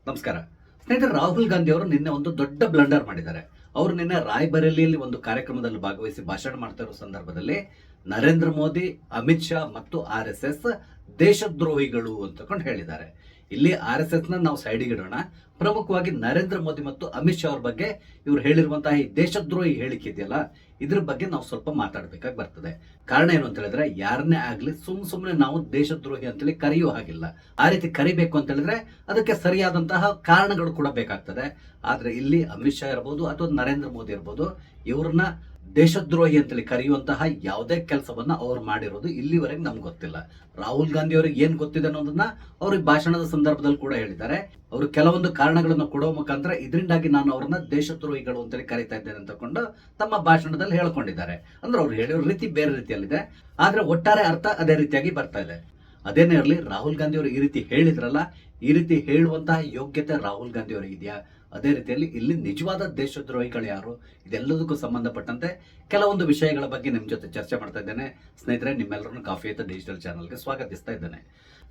ನಮಸ್ಕಾರ ಸ್ನೇಹಿತರೆ. ರಾಹುಲ್ ಗಾಂಧಿ ಅವರು ನಿನ್ನೆ ಒಂದು ದೊಡ್ಡ ಬ್ಲಂಡರ್ ಮಾಡಿದ್ದಾರೆ. ಅವರು ನಿನ್ನೆ ರಾಯ್ಬರೇಲಿಯಲ್ಲಿ ಒಂದು ಕಾರ್ಯಕ್ರಮದಲ್ಲಿ ಭಾಗವಹಿಸಿ ಭಾಷಣ ಮಾಡ್ತಾ ಇರೋ ಸಂದರ್ಭದಲ್ಲಿ ನರೇಂದ್ರ ಮೋದಿ, ಅಮಿತ್ ಶಾ ಮತ್ತು RSS ದೇಶದ್ರೋಹಿಗಳು ಅಂತಕೊಂಡು ಹೇಳಿದ್ದಾರೆ. ಇಲ್ಲಿ RSS ನ ನಾವು ಸೈಡಿಗೆ ಇಡೋಣ. ಪ್ರಮುಖವಾಗಿ ನರೇಂದ್ರ ಮೋದಿ ಮತ್ತು ಅಮಿತ್ ಶಾ ಅವ್ರ ಬಗ್ಗೆ ಇವ್ರು ಹೇಳಿರುವಂತಹ ಈ ದೇಶದ್ರೋಹಿ ಹೇಳಿಕೆ ಇದೆಯಲ್ಲ, ಇದ್ರ ಬಗ್ಗೆ ನಾವು ಸ್ವಲ್ಪ ಮಾತಾಡ್ಬೇಕಾಗಿ ಬರ್ತದೆ. ಕಾರಣ ಏನು ಅಂತ ಹೇಳಿದ್ರೆ, ಯಾರನ್ನೇ ಆಗ್ಲಿ ಸುಮ್ನೆ ನಾವು ದೇಶದ್ರೋಹಿ ಅಂತೇಳಿ ಕರೆಯೋ ಹಾಗಿಲ್ಲ. ಆ ರೀತಿ ಕರಿಬೇಕು ಅಂತ ಹೇಳಿದ್ರೆ ಅದಕ್ಕೆ ಸರಿಯಾದಂತಹ ಕಾರಣಗಳು ಕೂಡ ಬೇಕಾಗ್ತದೆ. ಆದ್ರೆ ಇಲ್ಲಿ ಅಮಿತ್ ಶಾ ಇರ್ಬೋದು ಅಥವಾ ನರೇಂದ್ರ ಮೋದಿ ಇರ್ಬೋದು, ಇವ್ರನ್ನ ದೇಶದ್ರೋಹಿ ಅಂತೇಳಿ ಕರೆಯುವಂತಹ ಯಾವುದೇ ಕೆಲಸವನ್ನ ಅವ್ರು ಮಾಡಿರೋದು ಇಲ್ಲಿವರೆಗೆ ನಮ್ಗೆ ಗೊತ್ತಿಲ್ಲ. ರಾಹುಲ್ ಗಾಂಧಿ ಅವರಿಗೆ ಏನ್ ಗೊತ್ತಿದೆ ಅನ್ನೋದನ್ನ ಅವ್ರ ಭಾಷಣದ ಸಂದರ್ಭದಲ್ಲಿ ಕೂಡ ಹೇಳಿದ್ದಾರೆ. ಅವರು ಕೆಲವೊಂದು ಕಾರಣಗಳನ್ನು ಕೊಡುವ ಮುಖಾಂತರ ಇದರಿಂದಾಗಿ ನಾನು ಅವ್ರನ್ನ ದೇಶದ್ರೋಹಿಗಳು ಅಂತೇಳಿ ಕರೀತಾ ಇದ್ದೇನೆ ಅಂತಕೊಂಡು ತಮ್ಮ ಭಾಷಣದಲ್ಲಿ ಹೇಳ್ಕೊಂಡಿದ್ದಾರೆ. ಅಂದ್ರೆ ಅವ್ರು ಹೇಳಿರೋ ರೀತಿ ಬೇರೆ ರೀತಿಯಲ್ಲಿದೆ, ಆದ್ರೆ ಒಟ್ಟಾರೆ ಅರ್ಥ ಅದೇ ರೀತಿಯಾಗಿ ಬರ್ತಾ ಇದೆ. ಅದೇನೇ ಇರಲಿ, ರಾಹುಲ್ ಗಾಂಧಿ ಅವರು ಈ ರೀತಿ ಹೇಳಿದ್ರಲ್ಲ, ಈ ರೀತಿ ಹೇಳುವಂತಹ ಯೋಗ್ಯತೆ ರಾಹುಲ್ ಗಾಂಧಿ ಅವರಿಗೆ ಇದೆಯಾ? ಅದೇ ರೀತಿಯಲ್ಲಿ ಇಲ್ಲಿ ನಿಜವಾದ ದೇಶದ್ರೋಹಿಗಳು ಯಾರು? ಇದೆಲ್ಲದಕ್ಕೂ ಸಂಬಂಧಪಟ್ಟಂತೆ ಕೆಲವೊಂದು ವಿಷಯಗಳ ಬಗ್ಗೆ ನಿಮ್ ಜೊತೆ ಚರ್ಚೆ ಮಾಡ್ತಾ ಇದ್ದೇನೆ. ಸ್ನೇಹಿತರೆ, ನಿಮ್ಮೆಲ್ಲರನ್ನು ಕಾಫಿ ವಿತ್ ಡಿಜಿಟಲ್ ಚಾನಲ್ಗೆ ಸ್ವಾಗತಿಸ್ತಾ ಇದ್ದೇನೆ.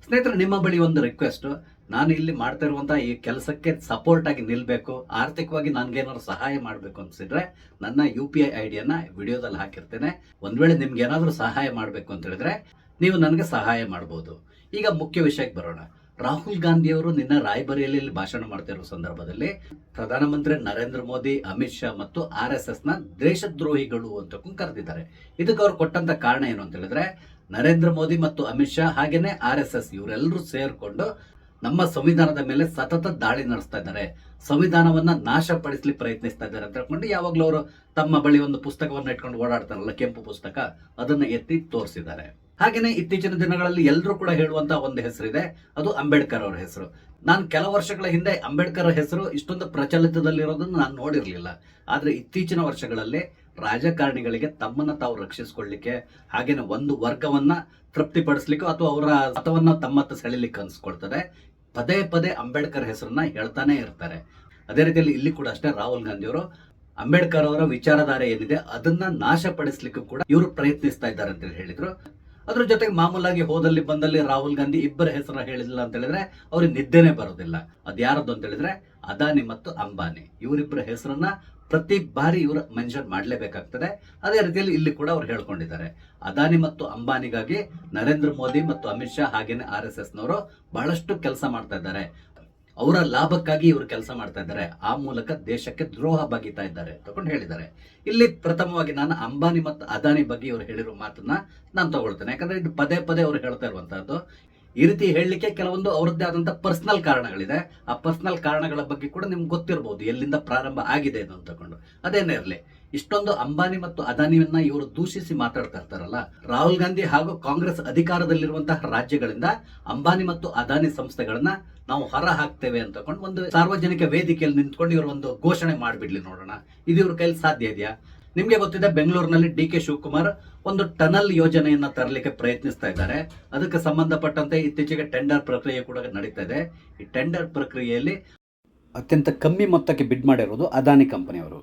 ಸ್ನೇಹಿತರೆ, ನಿಮ್ಮ ಬಳಿ ಒಂದು ರಿಕ್ವೆಸ್ಟ್. ನಾನು ಇಲ್ಲಿ ಮಾಡ್ತಾ ಇರುವಂತಹ ಈ ಕೆಲಸಕ್ಕೆ ಸಪೋರ್ಟ್ ಆಗಿ ನಿಲ್ಬೇಕು, ಆರ್ಥಿಕವಾಗಿ ನನ್ಗೇನಾದ್ರು ಸಹಾಯ ಮಾಡಬೇಕು ಅನ್ಸಿದ್ರೆ ನನ್ನ UPI ಐಡಿಯನ್ನ ವಿಡಿಯೋದಲ್ಲಿ ಹಾಕಿರ್ತೇನೆ. ಒಂದ್ ವೇಳೆ ನಿಮ್ಗೆ ಏನಾದ್ರೂ ಸಹಾಯ ಮಾಡಬೇಕು ಅಂತ ಹೇಳಿದ್ರೆ ನೀವು ನನಗೆ ಸಹಾಯ ಮಾಡಬಹುದು. ಈಗ ಮುಖ್ಯ ವಿಷಯಕ್ಕೆ ಬರೋಣ. ರಾಹುಲ್ ಗಾಂಧಿ ಅವರು ನಿನ್ನ ರಾಯ್ಬರೇಲಿಯಲ್ಲಿ ಭಾಷಣ ಮಾಡ್ತಿರೋ ಸಂದರ್ಭದಲ್ಲಿ ಪ್ರಧಾನಮಂತ್ರಿ ನರೇಂದ್ರ ಮೋದಿ, ಅಮಿತ್ ಶಾ ಮತ್ತು RSS ನ ದೇಶದ್ರೋಹಿಗಳು ಅಂತ ಕರೆದಿದ್ದಾರೆ. ಇದಕ್ಕೆ ಅವ್ರು ಕೊಟ್ಟಂತ ಕಾರಣ ಏನು ಅಂತ ಹೇಳಿದ್ರೆ, ನರೇಂದ್ರ ಮೋದಿ ಮತ್ತು ಅಮಿತ್ ಶಾ ಹಾಗೇನೆ RSS ಇವರೆಲ್ಲರೂ ಸೇರ್ಕೊಂಡು ನಮ್ಮ ಸಂವಿಧಾನದ ಮೇಲೆ ಸತತ ದಾಳಿ ನಡೆಸ್ತಾ ಇದ್ದಾರೆ, ಸಂವಿಧಾನವನ್ನ ನಾಶಪಡಿಸಲಿ ಪ್ರಯತ್ನಿಸ್ತಾ ಇದ್ದಾರೆ ಅಂತ ಹೇಳ್ಕೊಂಡು ಯಾವಾಗ್ಲೂ ಅವರು ತಮ್ಮ ಬಳಿ ಒಂದು ಪುಸ್ತಕವನ್ನ ಇಟ್ಕೊಂಡು ಓಡಾಡ್ತಾರಲ್ಲ, ಕೆಂಪು ಪುಸ್ತಕ, ಅದನ್ನ ಎತ್ತಿ ತೋರಿಸಿದ್ದಾರೆ. ಹಾಗೇನೆ ಇತ್ತೀಚಿನ ದಿನಗಳಲ್ಲಿ ಎಲ್ಲರೂ ಕೂಡ ಹೇಳುವಂತಹ ಒಂದು ಹೆಸರಿದೆ, ಅದು ಅಂಬೇಡ್ಕರ್ ಅವರ ಹೆಸರು. ನಾನು ಕೆಲವು ವರ್ಷಗಳ ಹಿಂದೆ ಅಂಬೇಡ್ಕರ್ ಹೆಸರು ಇಷ್ಟೊಂದು ಪ್ರಚಲಿತದಲ್ಲಿರೋದನ್ನು ನಾನು ನೋಡಿರ್ಲಿಲ್ಲ. ಆದ್ರೆ ಇತ್ತೀಚಿನ ವರ್ಷಗಳಲ್ಲಿ ರಾಜಕಾರಣಿಗಳಿಗೆ ತಮ್ಮನ್ನ ತಾವು ರಕ್ಷಿಸಿಕೊಳ್ಳಿಕ್ಕೆ, ಹಾಗೇನೆ ಒಂದು ವರ್ಗವನ್ನ ತೃಪ್ತಿಪಡಿಸ್ಲಿಕ್ಕೆ ಅಥವಾ ಅವರ ಮತವನ್ನ ತಮ್ಮತ್ತ ಸೆಳಿಲಿಕ್ಕೆ ಅನ್ಸ್ಕೊಳ್ತಾರೆ, ಪದೇ ಪದೇ ಅಂಬೇಡ್ಕರ್ ಹೆಸರನ್ನ ಹೇಳ್ತಾನೆ ಇರ್ತಾರೆ. ಅದೇ ರೀತಿಯಲ್ಲಿ ಇಲ್ಲಿ ಕೂಡ ಅಷ್ಟೇ, ರಾಹುಲ್ ಗಾಂಧಿ ಅವರು ಅಂಬೇಡ್ಕರ್ ಅವರ ವಿಚಾರಧಾರೆ ಏನಿದೆ ಅದನ್ನ ನಾಶಪಡಿಸ್ಲಿಕ್ಕೂ ಕೂಡ ಇವರು ಪ್ರಯತ್ನಿಸ್ತಾ ಇದ್ದಾರೆ ಅಂತ ಹೇಳಿದ್ರು. ಅದ್ರ ಜೊತೆಗೆ ಮಾಮೂಲಾಗಿ ಹೋದಲ್ಲಿ ಬಂದಲ್ಲಿ ರಾಹುಲ್ ಗಾಂಧಿ ಇಬ್ಬರ ಹೆಸರು ಹೇಳಿಲ್ಲ ಅಂತ ಹೇಳಿದ್ರೆ ಅವ್ರಿಗೆ ನಿದ್ದೆನೆ ಬರೋದಿಲ್ಲ. ಅದ್ಯಾರದ್ದು ಅಂತ ಹೇಳಿದ್ರೆ ಅದಾನಿ ಮತ್ತು ಅಂಬಾನಿ, ಇವರಿಬ್ಬರ ಹೆಸರನ್ನ ಪ್ರತಿ ಬಾರಿ ಇವರು ಮೆನ್ಷನ್ ಮಾಡಲೇಬೇಕಾಗ್ತದೆ. ಅದೇ ರೀತಿಯಲ್ಲಿ ಇಲ್ಲಿ ಕೂಡ ಅವ್ರು ಹೇಳ್ಕೊಂಡಿದ್ದಾರೆ. ಅದಾನಿ ಮತ್ತು ಅಂಬಾನಿಗಾಗಿ ನರೇಂದ್ರ ಮೋದಿ ಮತ್ತು ಅಮಿತ್ ಶಾ ಹಾಗೇನೆ RSS ನವರು ಬಹಳಷ್ಟು ಕೆಲಸ ಮಾಡ್ತಾ ಇದ್ದಾರೆ, ಅವರ ಲಾಭಕ್ಕಾಗಿ ಇವರು ಕೆಲಸ ಮಾಡ್ತಾ ಇದ್ದಾರೆ, ಆ ಮೂಲಕ ದೇಶಕ್ಕೆ ದ್ರೋಹ ಬಗೆತಾ ಇದ್ದಾರೆ ತಗೊಂಡು ಹೇಳಿದ್ದಾರೆ. ಇಲ್ಲಿ ಪ್ರಥಮವಾಗಿ ನಾನು ಅಂಬಾನಿ ಮತ್ತು ಅದಾನಿ ಬಗ್ಗೆ ಇವರು ಹೇಳಿರೋ ಮಾತನ್ನ ನಾನು ತಗೊಳ್ತೇನೆ. ಯಾಕಂದ್ರೆ ಇದು ಪದೇ ಪದೇ ಅವರು ಹೇಳ್ತಾ ಇರುವಂತಹದ್ದು. ಈ ರೀತಿ ಹೇಳಲಿಕ್ಕೆ ಕೆಲವೊಂದು ಅವರದ್ದೇ ಆದಂತಹ ಪರ್ಸನಲ್ ಕಾರಣಗಳಿದೆ. ಆ ಪರ್ಸನಲ್ ಕಾರಣಗಳ ಬಗ್ಗೆ ಕೂಡ ನಿಮ್ಗೆ ಗೊತ್ತಿರಬಹುದು, ಎಲ್ಲಿಂದ ಪ್ರಾರಂಭ ಆಗಿದೆ ಅಂತ ತಗೊಂಡು. ಅದೇನೇ ಇರಲಿ, ಇಷ್ಟೊಂದು ಅಂಬಾನಿ ಮತ್ತು ಅದಾನಿಯನ್ನ ಇವರು ದೂಷಿಸಿ ಮಾತಾಡ್ತಾ ಇರ್ತಾರಲ್ಲ, ರಾಹುಲ್ ಗಾಂಧಿ ಹಾಗೂ ಕಾಂಗ್ರೆಸ್ ಅಧಿಕಾರದಲ್ಲಿರುವಂತಹ ರಾಜ್ಯಗಳಿಂದ ಅಂಬಾನಿ ಮತ್ತು ಅದಾನಿ ಸಂಸ್ಥೆಗಳನ್ನ ನಾವು ಹೊರ ಹಾಕ್ತೇವೆ ಅಂತಕೊಂಡು ಒಂದು ಸಾರ್ವಜನಿಕ ವೇದಿಕೆಯಲ್ಲಿ ನಿಂತ್ಕೊಂಡು ಇವರು ಒಂದು ಘೋಷಣೆ ಮಾಡಿಬಿಡ್ಲಿ ನೋಡೋಣ. ಇದು ಇವ್ರ ಕೈಲಿ ಸಾಧ್ಯ ಇದೆಯಾ? ನಿಮ್ಗೆ ಗೊತ್ತಿದೆ, ಬೆಂಗಳೂರಿನಲ್ಲಿ DK ಶಿವಕುಮಾರ್ ಒಂದು ಟನಲ್ ಯೋಜನೆಯನ್ನ ತರಲಿಕ್ಕೆ ಪ್ರಯತ್ನಿಸ್ತಾ ಇದ್ದಾರೆ. ಅದಕ್ಕೆ ಸಂಬಂಧಪಟ್ಟಂತೆ ಇತ್ತೀಚೆಗೆ ಟೆಂಡರ್ ಪ್ರಕ್ರಿಯೆ ಕೂಡ ನಡೀತಾ ಇದೆ. ಈ ಟೆಂಡರ್ ಪ್ರಕ್ರಿಯೆಯಲ್ಲಿ ಅತ್ಯಂತ ಕಮ್ಮಿ ಮೊತ್ತಕ್ಕೆ ಬಿಡ್ ಮಾಡಿರೋದು ಅದಾನಿ ಕಂಪನಿಯವರು.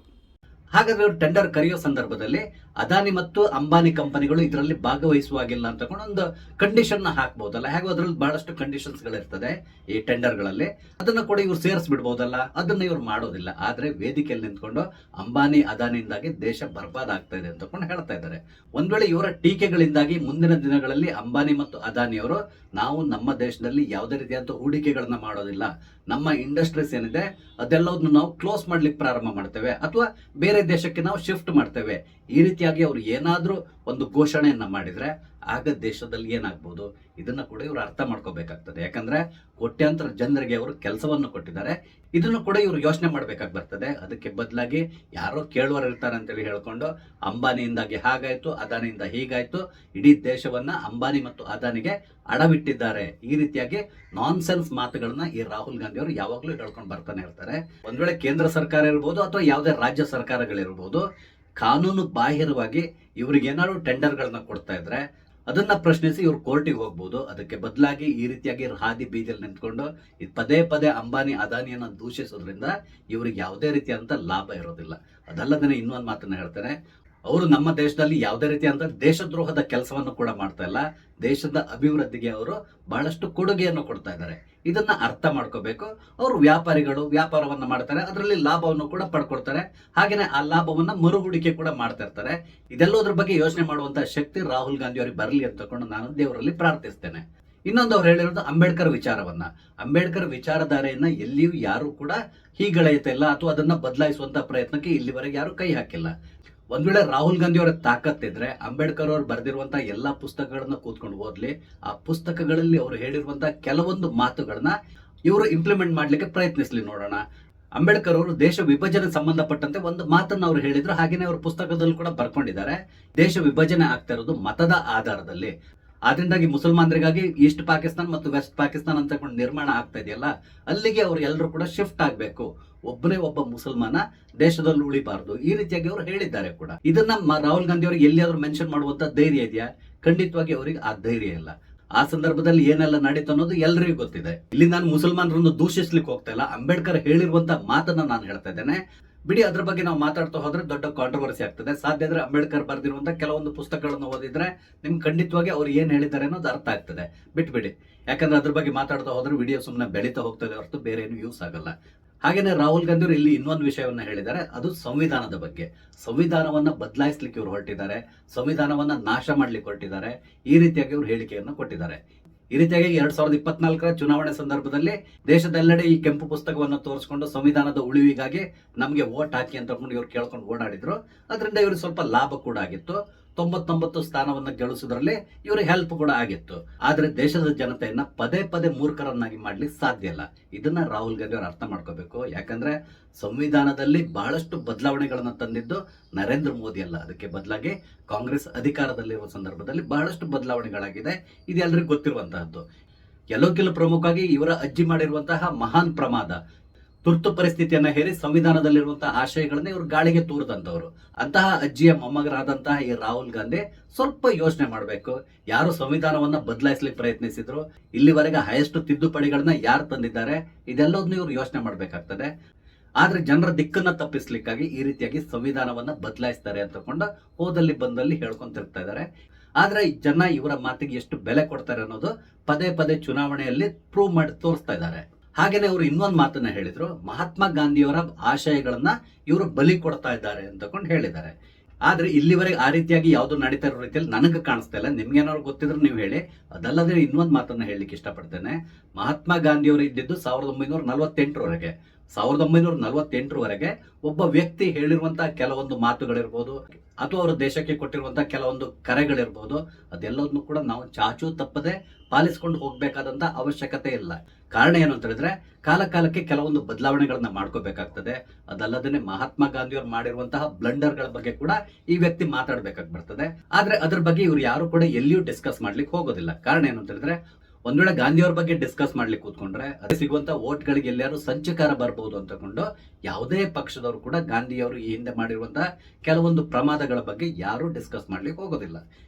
ಹಾಗಾದ್ರೆ ಅವರು ಟೆಂಡರ್ ಕರೆಯೋ ಸಂದರ್ಭದಲ್ಲಿ ಅದಾನಿ ಮತ್ತು ಅಂಬಾನಿ ಕಂಪನಿಗಳು ಇದರಲ್ಲಿ ಭಾಗವಹಿಸುವಾಗಿಲ್ಲ ಅಂತ ಒಂದು ಕಂಡೀಷನ್ ಹಾಕ್ಬಹುದಲ್ಲ? ಹೇಗೋ ಅದ್ರಲ್ಲಿ ಬಹಳಷ್ಟು ಕಂಡೀಷನ್ಸ್ ಗಳಿರ್ತದೆ ಈ ಟೆಂಡರ್ ಗಳಲ್ಲಿ, ಅದನ್ನ ಕೂಡ ಇವ್ರು ಸೇರಿಸ್ಬಿಡ್ಬಹುದಲ್ಲ? ಅದನ್ನ ಇವ್ರು ಮಾಡೋದಿಲ್ಲ. ಆದ್ರೆ ವೇದಿಕೆಯಲ್ಲಿ ನಿಂತ್ಕೊಂಡು ಅಂಬಾನಿ ಅದಾನಿಯಿಂದಾಗಿ ದೇಶ ಬರ್ಬಾದ್ ಆಗ್ತಾ ಇದೆ ಅಂತ ಹೇಳ್ತಾ ಇದ್ದಾರೆ. ಒಂದ್ ವೇಳೆ ಇವರ ಟೀಕೆಗಳಿಂದಾಗಿ ಮುಂದಿನ ದಿನಗಳಲ್ಲಿ ಅಂಬಾನಿ ಮತ್ತು ಅದಾನಿಯವರು ನಾವು ನಮ್ಮ ದೇಶದಲ್ಲಿ ಯಾವುದೇ ರೀತಿಯಾದ ಹೂಡಿಕೆಗಳನ್ನ ಮಾಡೋದಿಲ್ಲ, ನಮ್ಮ ಇಂಡಸ್ಟ್ರೀಸ್ ಏನಿದೆ ಅದೆಲ್ಲವನ್ನು ನಾವು ಕ್ಲೋಸ್ ಮಾಡ್ಲಿಕ್ಕೆ ಪ್ರಾರಂಭ ಮಾಡ್ತೇವೆ ಅಥವಾ ಬೇರೆ ದೇಶಕ್ಕೆ ನಾವು ಶಿಫ್ಟ್ ಮಾಡ್ತೇವೆ, ಈ ರೀತಿಯಾಗಿ ಅವರು ಏನಾದ್ರೂ ಒಂದು ಘೋಷಣೆಯನ್ನ ಮಾಡಿದ್ರೆ ಆಗ ದೇಶದಲ್ಲಿ ಏನಾಗ್ಬೋದು ಇದನ್ನ ಕೂಡ ಇವರು ಅರ್ಥ ಮಾಡ್ಕೋಬೇಕಾಗ್ತದೆ. ಯಾಕಂದ್ರೆ ಕೋಟ್ಯಾಂತರ ಜನರಿಗೆ ಅವರು ಕೆಲಸವನ್ನು ಕೊಟ್ಟಿದ್ದಾರೆ, ಇದನ್ನು ಕೂಡ ಇವರು ಯೋಚನೆ ಮಾಡ್ಬೇಕಾಗಿ ಬರ್ತದೆ. ಅದಕ್ಕೆ ಬದಲಾಗಿ ಯಾರೋ ಕೇಳುವರು ಇರ್ತಾರೆ ಅಂತೇಳಿ ಹೇಳ್ಕೊಂಡು ಅಂಬಾನಿಯಿಂದಾಗಿ ಹಾಗಾಯ್ತು, ಅದಾನಿಯಿಂದ ಹೀಗಾಯ್ತು, ಇಡೀ ದೇಶವನ್ನ ಅಂಬಾನಿ ಮತ್ತು ಅದಾನಿಗೆ ಅಡವಿಟ್ಟಿದ್ದಾರೆ, ಈ ರೀತಿಯಾಗಿ ನಾನ್ಸೆನ್ಸ್ ಮಾತುಗಳನ್ನ ಈ ರಾಹುಲ್ ಗಾಂಧಿ ಅವರು ಯಾವಾಗ್ಲೂ ಹೇಳ್ಕೊಂಡು ಬರ್ತಾನೆ ಇರ್ತಾರೆ. ಒಂದ್ ವೇಳೆ ಕೇಂದ್ರ ಸರ್ಕಾರ ಇರ್ಬೋದು ಅಥವಾ ಯಾವುದೇ ರಾಜ್ಯ ಸರ್ಕಾರಗಳಿರ್ಬೋದು, ಕಾನೂನು ಬಾಹಿರವಾಗಿ ಇವ್ರಿಗೆ ಏನಾದ್ರು ಟೆಂಡರ್ಗಳನ್ನ ಕೊಡ್ತಾ ಇದ್ರೆ ಅದನ್ನ ಪ್ರಶ್ನಿಸಿ ಇವ್ರು ಕೋರ್ಟಿಗೆ ಹೋಗ್ಬೋದು. ಅದಕ್ಕೆ ಬದಲಾಗಿ ಈ ರೀತಿಯಾಗಿ ಹಾದಿ ಬೀದಿಯಲ್ಲಿ ನಿಂತ್ಕೊಂಡು ಪದೇ ಪದೇ ಅಂಬಾನಿ ಅದಾನಿಯನ್ನ ದೂಷಿಸೋದ್ರಿಂದ ಇವ್ರಿಗೆ ಯಾವುದೇ ರೀತಿಯಾದಂತ ಲಾಭ ಇರೋದಿಲ್ಲ. ಅದಲ್ಲದೇ ಇನ್ನೊಂದು ಮಾತನ್ನ ಹೇಳ್ತಾರೆ, ಅವರು ನಮ್ಮ ದೇಶದಲ್ಲಿ ಯಾವುದೇ ರೀತಿಯಾದ ದೇಶದ್ರೋಹದ ಕೆಲಸವನ್ನು ಕೂಡ ಮಾಡ್ತಾ ಇಲ್ಲ, ದೇಶದ ಅಭಿವೃದ್ಧಿಗೆ ಅವರು ಬಹಳಷ್ಟು ಕೊಡುಗೆಯನ್ನು ಕೊಡ್ತಾ ಇದ್ದಾರೆ. ಇದನ್ನ ಅರ್ಥ ಮಾಡ್ಕೋಬೇಕು. ಅವರು ವ್ಯಾಪಾರಿಗಳು, ವ್ಯಾಪಾರವನ್ನ ಮಾಡ್ತಾರೆ, ಅದರಲ್ಲಿ ಲಾಭವನ್ನು ಕೂಡ ಪಡ್ಕೊಳ್ತಾರೆ, ಹಾಗೇನೆ ಆ ಲಾಭವನ್ನ ಮರುಹೂಡಿಕೆ ಕೂಡ ಮಾಡ್ತಾ ಇರ್ತಾರೆ. ಇದೆಲ್ಲೋದ್ರ ಬಗ್ಗೆ ಯೋಚನೆ ಮಾಡುವಂತಹ ಶಕ್ತಿ ರಾಹುಲ್ ಗಾಂಧಿ ಅವರಿಗೆ ಬರಲಿ ಅಂತಕೊಂಡು ನಾನು ದೇವರಲ್ಲಿ ಪ್ರಾರ್ಥಿಸ್ತೇನೆ. ಇನ್ನೊಂದು ಅವ್ರು ಹೇಳಿರೋದು ಅಂಬೇಡ್ಕರ್ ವಿಚಾರವನ್ನ. ಅಂಬೇಡ್ಕರ್ ವಿಚಾರಧಾರೆಯನ್ನ ಎಲ್ಲಿಯೂ ಯಾರು ಕೂಡ ಹೀಗಳೆಯುತ್ತಾ ಇಲ್ಲ ಅಥವಾ ಅದನ್ನ ಬದಲಾಯಿಸುವಂತ ಪ್ರಯತ್ನಕ್ಕೆ ಇಲ್ಲಿವರೆಗೆ ಯಾರು ಕೈ ಹಾಕಿಲ್ಲ. ಒಂದ್ ವೇಳೆ ರಾಹುಲ್ ಗಾಂಧಿ ಅವರ ತಾಕತ್ತಿದ್ರೆ ಅಂಬೇಡ್ಕರ್ ಅವರು ಬರೆದಿರುವಂತಹ ಎಲ್ಲಾ ಪುಸ್ತಕಗಳನ್ನ ಕೂತ್ಕೊಂಡು ಓದ್ಲಿ, ಆ ಪುಸ್ತಕಗಳಲ್ಲಿ ಅವರು ಹೇಳಿರುವಂತಹ ಕೆಲವೊಂದು ಮಾತುಗಳನ್ನ ಇವರು ಇಂಪ್ಲಿಮೆಂಟ್ ಮಾಡ್ಲಿಕ್ಕೆ ಪ್ರಯತ್ನಿಸ್ಲಿ, ನೋಡೋಣ. ಅಂಬೇಡ್ಕರ್ ಅವರು ದೇಶ ವಿಭಜನೆ ಸಂಬಂಧಪಟ್ಟಂತೆ ಒಂದು ಮಾತನ್ನ ಅವರು ಹೇಳಿದ್ರು, ಹಾಗೇನೆ ಅವ್ರ ಪುಸ್ತಕದಲ್ಲಿ ಕೂಡ ಬರ್ಕೊಂಡಿದ್ದಾರೆ. ದೇಶ ವಿಭಜನೆ ಆಗ್ತಾ ಇರೋದು ಮತದ ಆಧಾರದಲ್ಲಿ, ಆದ್ರಿಂದಾಗಿ ಮುಸಲ್ಮಾನರಿಗಾಗಿ ಈಸ್ಟ್ ಪಾಕಿಸ್ತಾನ ಮತ್ತು ವೆಸ್ಟ್ ಪಾಕಿಸ್ತಾನ ಅಂತ ನಿರ್ಮಾಣ ಆಗ್ತಾ ಇದೆಯಲ್ಲ, ಅಲ್ಲಿಗೆ ಅವ್ರು ಎಲ್ಲರೂ ಕೂಡ ಶಿಫ್ಟ್ ಆಗ್ಬೇಕು, ಒಬ್ಬನೇ ಒಬ್ಬ ಮುಸಲ್ಮಾನ ದೇಶದಲ್ಲಿ ಉಳಿಬಾರದು, ಈ ರೀತಿಯಾಗಿ ಅವರು ಹೇಳಿದ್ದಾರೆ ಕೂಡ. ಇದನ್ನ ರಾಹುಲ್ ಗಾಂಧಿ ಅವರಿಗೆ ಎಲ್ಲಿಯಾದ್ರೂ ಮೆನ್ಷನ್ ಮಾಡುವಂತ ಧೈರ್ಯ ಇದೆಯಾ? ಖಂಡಿತವಾಗಿ ಅವರಿಗೆ ಆ ಧೈರ್ಯ ಇಲ್ಲ. ಆ ಸಂದರ್ಭದಲ್ಲಿ ಏನೆಲ್ಲ ನಡೀತು ಅನ್ನೋದು ಎಲ್ಲರಿಗೂ ಗೊತ್ತಿದೆ. ಇಲ್ಲಿ ನಾನು ಮುಸಲ್ಮಾನರನ್ನು ದೂಷಿಸ್ಲಿಕ್ಕೆ ಹೋಗ್ತಾ ಇಲ್ಲ, ಅಂಬೇಡ್ಕರ್ ಹೇಳಿರುವಂತ ಮಾತನ್ನ ನಾನು ಹೇಳ್ತಾ ಇದ್ದೇನೆ. ಬಿಡಿ, ಅದ್ರ ಬಗ್ಗೆ ನಾವು ಮಾತಾಡ್ತಾ ಹೋದ್ರೆ ದೊಡ್ಡ ಕಾಂಟ್ರವರ್ಸಿ ಆಗ್ತದೆ. ಸಾಧ್ಯ ಆದ್ರೆ ಅಂಬೇಡ್ಕರ್ ಬರೆದಿರುವಂತ ಕೆಲವೊಂದು ಪುಸ್ತಕಗಳನ್ನು ಓದಿದ್ರೆ ನಿಮ್ಗೆ ಖಂಡಿತವಾಗಿ ಅವ್ರು ಏನ್ ಹೇಳಿದ್ದಾರೆ ಅನ್ನೋದು ಅರ್ಥ ಆಗ್ತದೆ. ಬಿಟ್ಬಿಡಿ, ಯಾಕಂದ್ರೆ ಅದ್ರ ಬಗ್ಗೆ ಮಾತಾಡ್ತಾ ಹೋದ್ರೆ ವಿಡಿಯೋ ಸುಮ್ಮನೆ ಬೆಳೀತಾ ಹೋಗ್ತದೆ ಹೊರತು ಬೇರೆ ಏನು ಯೂಸ್ ಆಗಲ್ಲ. ಹಾಗೇನೆ ರಾಹುಲ್ ಗಾಂಧಿ ಅವರು ಇಲ್ಲಿ ಇನ್ನೊಂದು ವಿಷಯವನ್ನ ಹೇಳಿದ್ದಾರೆ, ಅದು ಸಂವಿಧಾನದ ಬಗ್ಗೆ. ಸಂವಿಧಾನವನ್ನ ಬದಲಾಯಿಸ್ಲಿಕ್ಕೆ ಇವರು ಹೊರಟಿದ್ದಾರೆ, ಸಂವಿಧಾನವನ್ನ ನಾಶ ಮಾಡ್ಲಿಕ್ಕೆ ಹೊರಟಿದ್ದಾರೆ, ಈ ರೀತಿಯಾಗಿ ಅವರು ಹೇಳಿಕೆಯನ್ನು ಕೊಟ್ಟಿದ್ದಾರೆ. ಈ ರೀತಿಯಾಗಿ 2024 ಚುನಾವಣೆ ಸಂದರ್ಭದಲ್ಲಿ ದೇಶದೆಲ್ಲೆಡೆ ಈ ಕೆಂಪು ಪುಸ್ತಕವನ್ನು ತೋರಿಸಿಕೊಂಡು ಸಂವಿಧಾನದ ಉಳಿವಿಗಾಗಿ ನಮಗೆ ವೋಟ್ ಹಾಕಿ ಅಂತ ಇವ್ರು ಕೇಳ್ಕೊಂಡು ಓಡಾಡಿದ್ರು. ಅದರಿಂದ ಇವ್ರಿಗೆ ಸ್ವಲ್ಪ ಲಾಭ ಕೂಡ ಆಗಿತ್ತು. 99 ಸ್ಥಾನವನ್ನು ಗಳಿಸೋದ್ರಲ್ಲಿ ಇವ್ರಿಗೆ ಹೆಲ್ಪ್ ಕೂಡ ಆಗಿತ್ತು. ಆದ್ರೆ ದೇಶದ ಜನತೆಯನ್ನ ಪದೇ ಪದೇ ಮೂರ್ಖರನ್ನಾಗಿ ಮಾಡ್ಲಿಕ್ಕೆ ಸಾಧ್ಯ ಇಲ್ಲ. ಇದನ್ನ ರಾಹುಲ್ ಗಾಂಧಿ ಅವರು ಅರ್ಥ ಮಾಡ್ಕೋಬೇಕು. ಯಾಕಂದ್ರೆ ಸಂವಿಧಾನದಲ್ಲಿ ಬಹಳಷ್ಟು ಬದಲಾವಣೆಗಳನ್ನ ತಂದಿದ್ದು ನರೇಂದ್ರ ಮೋದಿ ಅಲ್ಲ, ಅದಕ್ಕೆ ಬದಲಾಗಿ ಕಾಂಗ್ರೆಸ್ ಅಧಿಕಾರದಲ್ಲಿರುವ ಸಂದರ್ಭದಲ್ಲಿ ಬಹಳಷ್ಟು ಬದಲಾವಣೆಗಳಾಗಿದೆ. ಇದು ಎಲ್ಲರಿಗೂ ಗೊತ್ತಿರುವಂತಹದ್ದು. ಕೆಲವು ಪ್ರಮುಖವಾಗಿ ಇವರ ಅಜ್ಜಿ ಮಾಡಿರುವಂತಹ ಮಹಾನ್ ಪ್ರಮಾದ, ತುರ್ತು ಪರಿಸ್ಥಿತಿಯನ್ನ ಹೇರಿ ಸಂವಿಧಾನದಲ್ಲಿರುವಂತಹ ಆಶಯಗಳನ್ನ ಇವರು ಗಾಳಿಗೆ ತೂರದಂತವರು. ಅಂತಹ ಅಜ್ಜಿಯ ಮೊಮ್ಮಗರಾದಂತಹ ಈ ರಾಹುಲ್ ಗಾಂಧಿ ಸ್ವಲ್ಪ ಯೋಚನೆ ಮಾಡಬೇಕು. ಯಾರು ಸಂವಿಧಾನವನ್ನ ಬದಲಾಯಿಸ್ಲಿಕ್ಕೆ ಪ್ರಯತ್ನಿಸಿದ್ರು, ಇಲ್ಲಿವರೆಗೆ ಹೈಯೆಸ್ಟ್ ತಿದ್ದುಪಡಿಗಳನ್ನ ಯಾರು ತಂದಿದ್ದಾರೆ, ಇದೆಲ್ಲದನ್ನು ಇವರು ಯೋಚನೆ ಮಾಡ್ಬೇಕಾಗ್ತದೆ. ಆದ್ರೆ ಜನರ ದಿಕ್ಕನ್ನ ತಪ್ಪಿಸ್ಲಿಕ್ಕಾಗಿ ಈ ರೀತಿಯಾಗಿ ಸಂವಿಧಾನವನ್ನ ಬದಲಾಯಿಸ್ತಾರೆ ಅಂತಕೊಂಡು ಹೋದಲ್ಲಿ ಬಂದಲ್ಲಿ ಹೇಳ್ಕೊಂತಿರ್ತಾ ಇದ್ದಾರೆ. ಆದ್ರೆ ಜನ ಇವರ ಮಾತಿಗೆ ಎಷ್ಟು ಬೆಲೆ ಕೊಡ್ತಾರೆ ಅನ್ನೋದು ಪದೇ ಪದೇ ಚುನಾವಣೆಯಲ್ಲಿ ಪ್ರೂವ್ ಮಾಡಿ ತೋರಿಸ್ತಾ ಇದ್ದಾರೆ. ಹಾಗೇನೆ ಅವರು ಇನ್ನೊಂದು ಮಾತನ್ನ ಹೇಳಿದ್ರು, ಮಹಾತ್ಮ ಗಾಂಧಿಯವರ ಆಶಯಗಳನ್ನ ಇವರು ಬಲಿ ಕೊಡ್ತಾ ಇದ್ದಾರೆ ಅಂತಕೊಂಡು ಹೇಳಿದ್ದಾರೆ. ಆದ್ರೆ ಇಲ್ಲಿವರೆಗೆ ಆ ರೀತಿಯಾಗಿ ಯಾವ್ದು ನಡೀತಾ ಇರೋ ರೀತಿಯಲ್ಲಿ ನನಗೆ ಕಾಣಿಸ್ತಾ ಇಲ್ಲ. ನಿಮ್ಗೇನಾದ್ರು ಗೊತ್ತಿದ್ರು ನೀವು ಹೇಳಿ. ಅದಲ್ಲದೆ ಇನ್ನೊಂದು ಮಾತನ್ನ ಹೇಳಲಿಕ್ಕೆ ಇಷ್ಟಪಡ್ತೇನೆ. ಮಹಾತ್ಮ ಗಾಂಧಿಯವರು ಇದ್ದಿದ್ದು 1948ರವರೆಗೆ. 1948ರವರೆಗೆ ಒಬ್ಬ ವ್ಯಕ್ತಿ ಹೇಳಿರುವಂತಹ ಕೆಲವೊಂದು ಮಾತುಗಳಿರ್ಬೋದು ಅಥವಾ ಅವರು ದೇಶಕ್ಕೆ ಕೊಟ್ಟಿರುವಂತಹ ಕೆಲವೊಂದು ಕರೆಗಳಿರ್ಬೋದು, ಅದೆಲ್ಲದನ್ನು ಕೂಡ ನಾವು ಚಾಚೂ ತಪ್ಪದೆ ಪಾಲಿಸ್ಕೊಂಡು ಹೋಗ್ಬೇಕಾದಂತ ಅವಶ್ಯಕತೆ ಇಲ್ಲ. ಕಾರಣ ಏನು ಅಂತ ಹೇಳಿದ್ರೆ, ಕಾಲ ಕಾಲಕ್ಕೆ ಕೆಲವೊಂದು ಬದಲಾವಣೆಗಳನ್ನ ಮಾಡ್ಕೋಬೇಕಾಗ್ತದೆ. ಅದಲ್ಲದೇ ಮಹಾತ್ಮ ಗಾಂಧಿಯವರು ಮಾಡಿರುವಂತಹ ಬ್ಲಂಡರ್ಗಳ ಬಗ್ಗೆ ಕೂಡ ಈ ವ್ಯಕ್ತಿ ಮಾತಾಡ್ಬೇಕಾಗಿ ಬರ್ತದೆ. ಆದ್ರೆ ಅದ್ರ ಬಗ್ಗೆ ಇವ್ರು ಯಾರು ಕೂಡ ಎಲ್ಲಿಯೂ ಡಿಸ್ಕಸ್ ಮಾಡ್ಲಿಕ್ಕೆ ಹೋಗೋದಿಲ್ಲ. ಕಾರಣ ಏನು ಅಂತ ಹೇಳಿದ್ರೆ, ಒಂದ್ ವೇಳೆ ಗಾಂಧಿಯವ್ರ ಬಗ್ಗೆ ಡಿಸ್ಕಸ್ ಮಾಡ್ಲಿಕ್ಕೆ ಕೂತ್ಕೊಂಡ್ರೆ ಅದು ಸಿಗುವಂತ ವೋಟ್ಗಳಿಗೆ ಎಲ್ಲಾರು ಸಂಚಕಾರ ಬರಬಹುದು ಅಂತಕೊಂಡು ಯಾವುದೇ ಪಕ್ಷದವರು ಕೂಡ ಗಾಂಧಿಯವರು ಈ ಹಿಂದೆ ಮಾಡಿರುವಂತಹ ಕೆಲವೊಂದು ಪ್ರಮಾದಗಳ ಬಗ್ಗೆ ಯಾರು ಡಿಸ್ಕಸ್ ಮಾಡ್ಲಿಕ್ಕೆ ಹೋಗೋದಿಲ್ಲ.